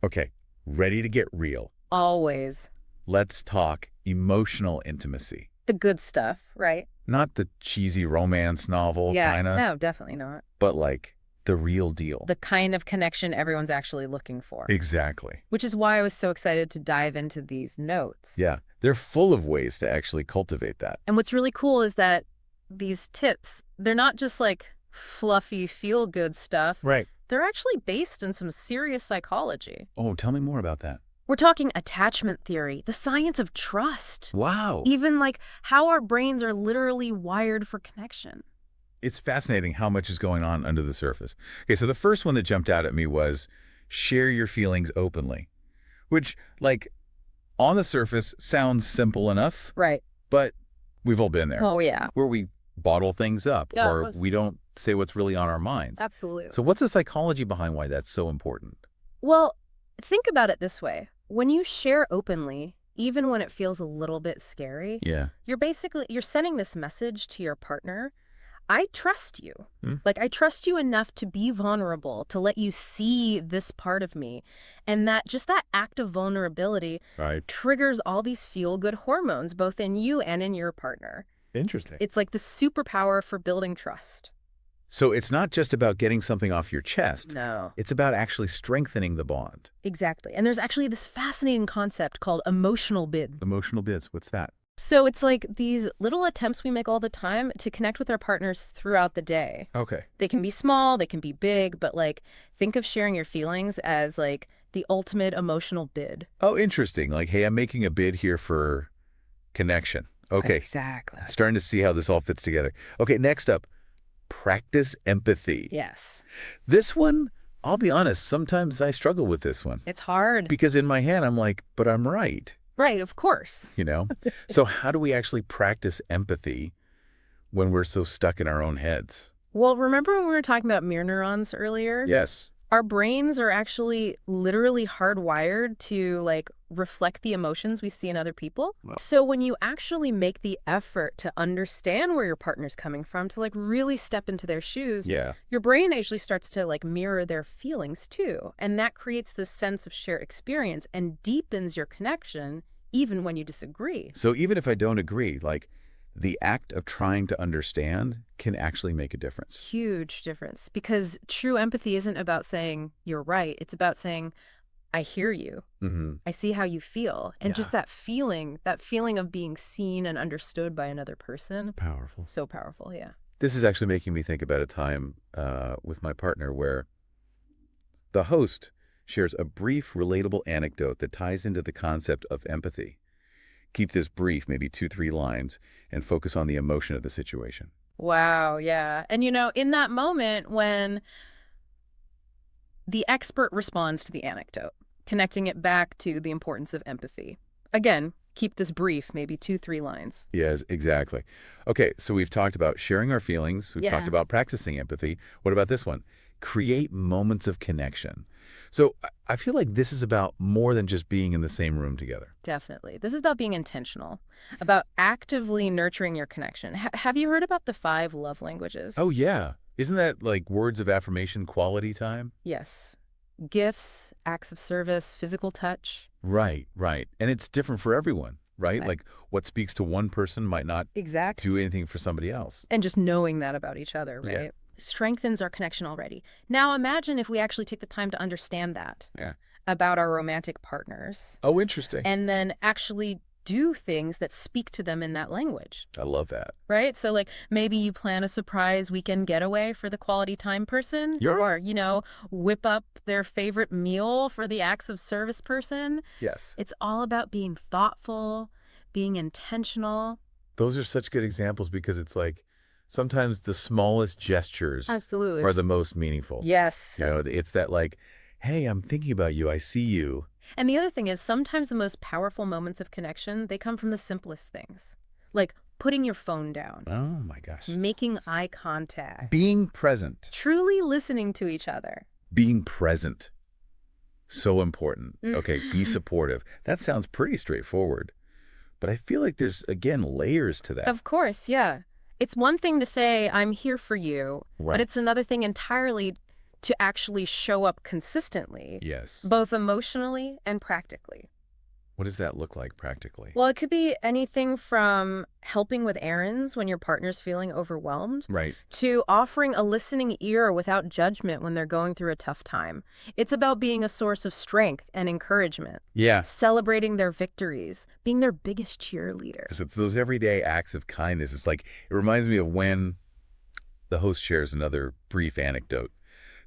Okay, ready to get real. Always. Let's talk emotional intimacy. The good stuff, right? Not the cheesy romance novel Yeah, kinda, no, definitely not. but like the real deal. The kind of connection everyone's actually looking for. Exactly. Which is why I was so excited to dive into these notes. Yeah, they're full of ways to actually cultivate that. And what's really cool is that these tips, they're not just like fluffy feel-good stuff. Right. They're actually based in some serious psychology. Oh, tell me more about that. We're talking attachment theory, the science of trust. Wow. Even like how our brains are literally wired for connection. It's fascinating how much is going on under the surface. Okay, so the first one that jumped out at me was share your feelings openly, which, like, on the surface sounds simple enough, Right. but we've all been there, Oh, yeah. where we bottle things up Yeah, or we don't say what's really on our minds. absolutely. So what's the psychology behind why that's so important? Well, think about it this way. When you share openly, even when it feels a little bit scary, Yeah. you're sending this message to your partner. I trust you. Hmm. Like, I trust you enough to be vulnerable, to let you see this part of me. And that act of vulnerability Right. triggers all these feel-good hormones, both in you and in your partner. Interesting. It's like the superpower for building trust. So it's not just about getting something off your chest. No. It's about actually strengthening the bond. Exactly. And there's actually this fascinating concept called emotional bid. Emotional bits. What's that? So it's like these little attempts we make all the time to connect with our partners throughout the day. Okay. They can be small, they can be big, but like think of sharing your feelings as like the ultimate emotional bid. Oh, interesting. Like, hey, I'm making a bid here for connection. Okay. Exactly. Starting to see how this all fits together. Okay, next up, practice empathy. Yes. This one, I'll be honest, sometimes I struggle with this one. It's hard. Because in my head, I'm like, but I'm right, Right, of course. you know? So how do we actually practice empathy when we're so stuck in our own heads? Well, remember when we were talking about mirror neurons earlier? Yes. Our brains are actually literally hardwired to like reflect the emotions we see in other people. Wow. So when you actually make the effort to understand where your partner's coming from, to like really step into their shoes, Yeah. your brain actually starts to like mirror their feelings too. And that creates this sense of shared experience and deepens your connection even when you disagree. So even if I don't agree, like the act of trying to understand can actually make a difference. Huge difference, because true empathy isn't about saying you're right. It's about saying, I hear you. Mm-hmm. I see how you feel. And just Yeah. that feeling of being seen and understood by another person. Powerful. So powerful, yeah. This is actually making me think about a time with my partner where the host shares a brief, relatable anecdote that ties into the concept of empathy. Keep this brief, maybe 2-3 lines, and focus on the emotion of the situation. Wow, yeah. And you know, in that moment when the expert responds to the anecdote, connecting it back to the importance of empathy. Again, keep this brief, maybe 2-3 lines. Yes, exactly. Okay, so we've talked about sharing our feelings. We've talked Yeah. about practicing empathy. What about this one? Create moments of connection. So I feel like this is about more than just being in the same room together. Definitely. This is about being intentional, about actively nurturing your connection. Have you heard about the 5 love languages? Oh, yeah. Isn't that like words of affirmation quality time? Yes. Gifts, acts of service, physical touch. Right, right. And it's different for everyone, right? Right. Like what speaks to one person might not Exactly. do anything for somebody else. And just knowing that about each other, Yeah. right? Strengthens our connection already. Now imagine if we actually take the time to understand that Yeah. about our romantic partners Oh, interesting. and then actually do things that speak to them in that language, I love that. right? So like maybe you plan a surprise weekend getaway for the quality time person, Yeah. or, you know, whip up their favorite meal for the acts of service person. Yes. It's all about being thoughtful, being intentional. Those are such good examples because it's like sometimes the smallest gestures Absolutely. are the most meaningful. Yes. You know, it's that like, hey, I'm thinking about you. I see you. And the other thing is sometimes the most powerful moments of connection, they come from the simplest things, like putting your phone down, Oh my gosh. making eye contact, Being present. truly listening to each other. Being present. So important. Okay, be supportive. That sounds pretty straightforward. But I feel like there's, again, layers to that. Of course, yeah. It's one thing to say, I'm here for you, Right. but it's another thing entirely to actually show up consistently, Yes. both emotionally and practically. What does that look like practically? Well, it could be anything from helping with errands when your partner's feeling overwhelmed Right. to offering a listening ear without judgment when they're going through a tough time. It's about being a source of strength and encouragement, Yeah. celebrating their victories, being their biggest cheerleader. It's those everyday acts of kindness. It's like, it reminds me of when the host shares another brief anecdote,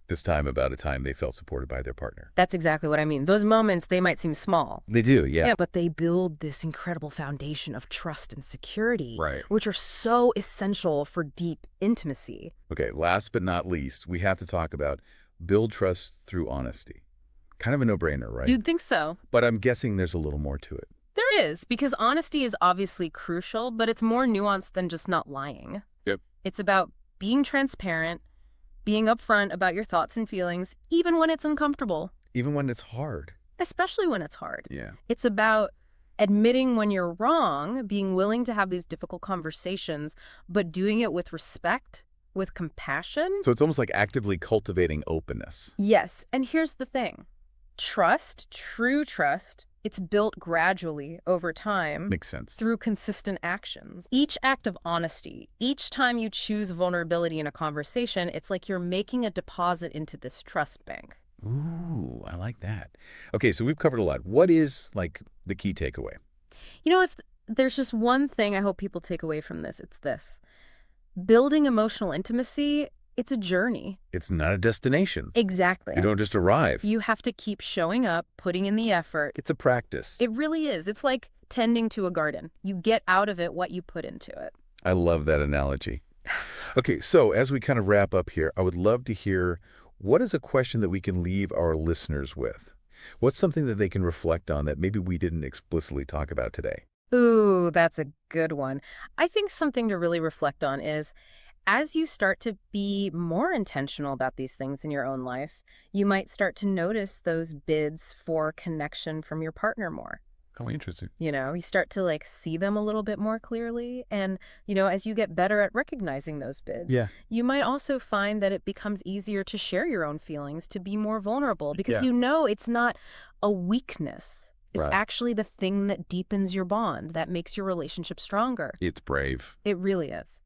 this time about a time they felt supported by their partner. That's exactly what I mean. Those moments, they might seem small. They do, yeah. Yeah, but they build this incredible foundation of trust and security, Right. which are so essential for deep intimacy. Okay, last but not least, we have to talk about build trust through honesty. Kind of a no-brainer, right? You'd think so. But I'm guessing there's a little more to it. There is, because honesty is obviously crucial, but it's more nuanced than just not lying. Yep. It's about being transparent, being upfront about your thoughts and feelings, even when it's uncomfortable, Even when it's hard. especially when it's hard. Yeah. It's about admitting when you're wrong, being willing to have these difficult conversations, but doing it with respect, with compassion. So it's almost like actively cultivating openness. Yes, and here's the thing. Trust, true trust, it's built gradually over time. Makes sense. Through consistent actions. Each act of honesty, each time you choose vulnerability in a conversation, it's like you're making a deposit into this trust bank. Ooh, I like that. Okay, so we've covered a lot. What is, like, the key takeaway? You know, if there's just one thing I hope people take away from this, it's this. Building emotional intimacy, it's a journey. It's not a destination. Exactly. You don't just arrive. You have to keep showing up, putting in the effort. It's a practice. It really is. It's like tending to a garden. You get out of it what you put into it. I love that analogy. Okay, so as we kind of wrap up here, I would love to hear, what is a question that we can leave our listeners with? What's something that they can reflect on that maybe we didn't explicitly talk about today? Ooh, that's a good one. I think something to really reflect on is, as you start to be more intentional about these things in your own life, you might start to notice those bids for connection from your partner more. Oh, interesting. You start to like see them a little bit more clearly. And, as you get better at recognizing those bids, Yeah. you might also find that it becomes easier to share your own feelings, to be more vulnerable, because Yeah. it's not a weakness. It's Right. actually the thing that deepens your bond, that makes your relationship stronger. It's brave. It really is.